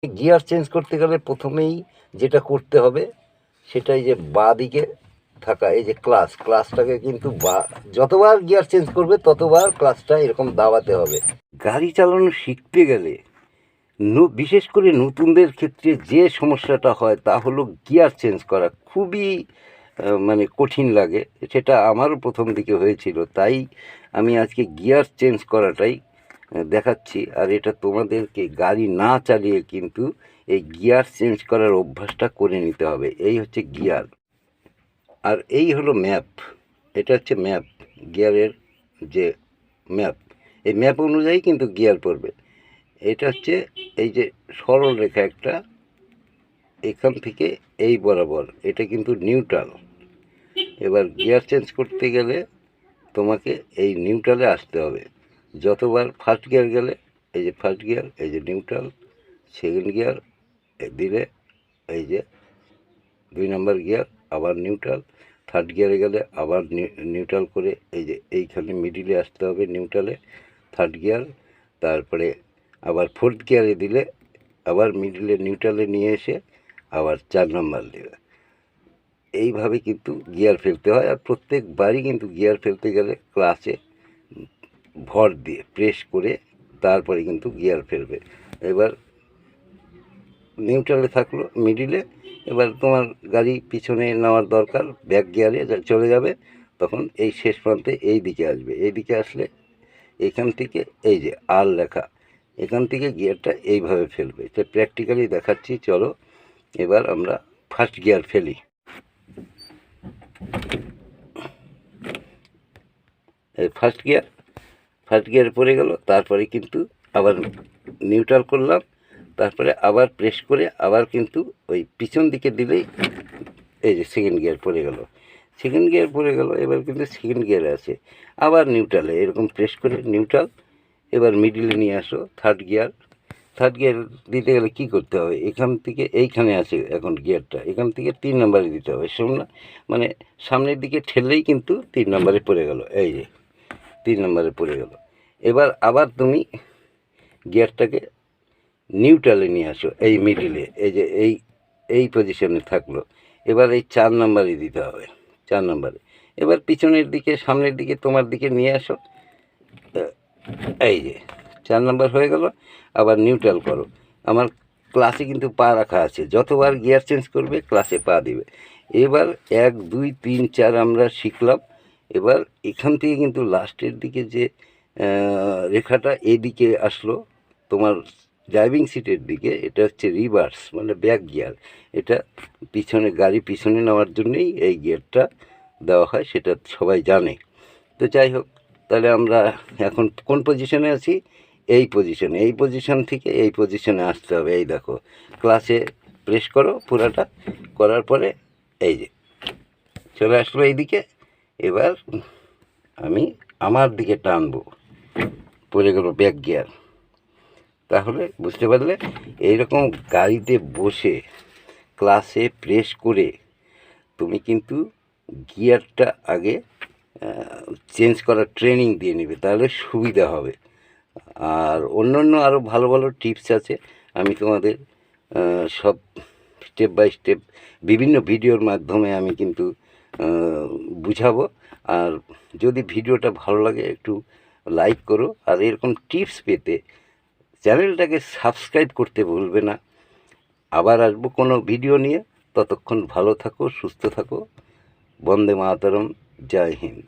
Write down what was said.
Gear change করতে গেলে প্রথমেই যেটা করতে হবে সেটাই যে বাঁ দিকে থাকা এই যে ক্লাসটাকে কিন্তু যতবার গিয়ার চেঞ্জ করবে ততবার ক্লাসটা এরকম দাবাতে হবে। গাড়ি চালানো শিখতে গেলে বিশেষ করে নতুনদের ক্ষেত্রে যে সমস্যাটা হয় তা হলো গিয়ার চেঞ্জ করা খুবই মানে কঠিন লাগে। সেটা আমারও প্রথম দিকে হয়েছিল, তাই আমি আজকে গিয়ার চেঞ্জ করাটাই দেখাচ্ছি। আর এটা তোমাদেরকে গাড়ি না চালিয়ে কিন্তু এই গিয়ার চেঞ্জ করার অভ্যাসটা করে নিতে হবে। এই হচ্ছে গিয়ার, আর এই হলো ম্যাপ। এটা হচ্ছে ম্যাপ, গিয়ারের যে ম্যাপ, এই ম্যাপ অনুযায়ী কিন্তু গিয়ার পড়বে। এটা হচ্ছে এই যে সরল রেখা একটা, এখান থেকে এই বরাবর, এটা কিন্তু নিউট্রাল। এবার গিয়ার চেঞ্জ করতে গেলে তোমাকে এই নিউট্রালে আসতে হবে। যতবার ফার্স্ট গিয়ার গেলে এই যে ফার্স্ট গিয়ার, এই যে নিউট্রাল, সেকেন্ড গিয়ার দিলে এই যে 2 নম্বর গিয়ার, আবার নিউট্রাল, থার্ড গিয়ারে গেলে আবার নিউট্রাল করে এই যে এইখানে মিডিলে আসতে হবে নিউট্রালে, থার্ড গিয়ার, তারপরে আবার ফোর্থ গিয়ারে দিলে আবার মিডিলে নিউট্রালে নিয়ে এসে আবার 4 নম্বর দেবে। এইভাবে কিন্তু গিয়ার ফেলতে হয়। আর প্রত্যেকবারই কিন্তু গিয়ার ফেলতে গেলে ক্লাসে ভর দিয়ে প্রেস করে তারপরে কিন্তু গিয়ার ফেলবে। এবার নিউট্রালে থাকলো মিডিলে, এবার তোমার গাড়ি পিছনে নেওয়ার দরকার, ব্যাক গিয়ারে চলে যাবে, তখন এই শেষ প্রান্তে এই দিকে আসবে। এই দিকে আসলে এখান থেকে এই যে আর লেখা, এখান থেকে গিয়ারটা এইভাবে ফেলবে। এটা প্র্যাকটিক্যালি দেখাচ্ছি, চলো এবার আমরা ফার্স্ট গিয়ার ফেলি। এই ফার্স্ট গিয়ারে পড়ে গেল, তারপরে কিন্তু আবার নিউট্রাল করলাম, তারপরে আবার প্রেস করে আবার কিন্তু ওই পিছন দিকে দিলেই এই যে সেকেন্ড গিয়ার পড়ে গেল। এবার কিন্তু সেকেন্ড গিয়ারে আছে, আবার নিউট্রালে এরকম প্রেস করে নিউট্রাল, এবার মিডিলে নিয়ে আসো থার্ড গিয়ার দিতে গেলে কি করতে হবে, এখান থেকে এইখানে আছে এখন গিয়ারটা, এখান থেকে 3 নম্বরে দিতে হবে। না, মানে সামনের দিকে ঠেললেই কিন্তু 3 নম্বরে পড়ে গেল, এই যে 3 নম্বরে পড়ে গেল। এবার আবার তুমি গিয়ারটাকে নিউট্রালে নিয়ে আসো, এই মিডিলে, এই যে এই পজিশনে থাকলো। এবার এই 4 নম্বরে দিতে হবে, 4 নম্বরে। এবার পিছনের দিকে সামনের দিকে তোমার দিকে নিয়ে আসো, এই যে 4 নম্বর হয়ে গেল। আবার নিউট্রাল করো। আমার ক্লাসে কিন্তু পা রাখা আছে, যতবার গিয়ার চেঞ্জ করবে ক্লাসে পা দিবে। এবার 1 2 3 4 আমরা শিখলাম। এবার এখান থেকে কিন্তু লাস্টের দিকে যে রেখাটা এদিকে আসলো তোমার ড্রাইভিং সিটের দিকে, এটা হচ্ছে রিভার্স মানে ব্যাক গিয়ার। এটা পিছনে গাড়ি পিছনে নেওয়ার জন্যই এই গিয়ারটা দেওয়া হয়, সেটা সবাই জানে। তো যাই হোক, তাহলে আমরা এখন কোন পজিশনে আছি, এই পজিশন থেকে এই পজিশনে আসতে হবে। এই দেখো, ক্লাসে প্রেস করো পুরাটা, করার পরে এই যে চলে আসলো এইদিকে। এবার আমি আমার দিকে টানবো, পড়ে গেল ব্যাক গিয়ার। তাহলে বুঝতে পারলে, এইরকম গাড়িতে বসে ক্লাসে প্রেস করে তুমি কিন্তু গিয়ারটা আগে চেঞ্জ করার ট্রেনিং দিয়ে নেবে, তাহলে সুবিধা হবে। আর অন্য আরও ভালো ভালো টিপস আছে, আমি তোমাদের সব স্টেপ বাই স্টেপ বিভিন্ন ভিডিওর মাধ্যমে আমি কিন্তু বুঝাবো। আর যদি ভিডিওটা ভালো লাগে একটু লাইক করো, আর এরকম টিপস পেতে চ্যানেলটাকে সাবস্ক্রাইব করতে ভুলবে না। আবার আসবো কোনো ভিডিও নিয়ে, ততক্ষণ ভালো থাকো, সুস্থ থাকো। বন্দে মাতরম, জয় হিন্দ।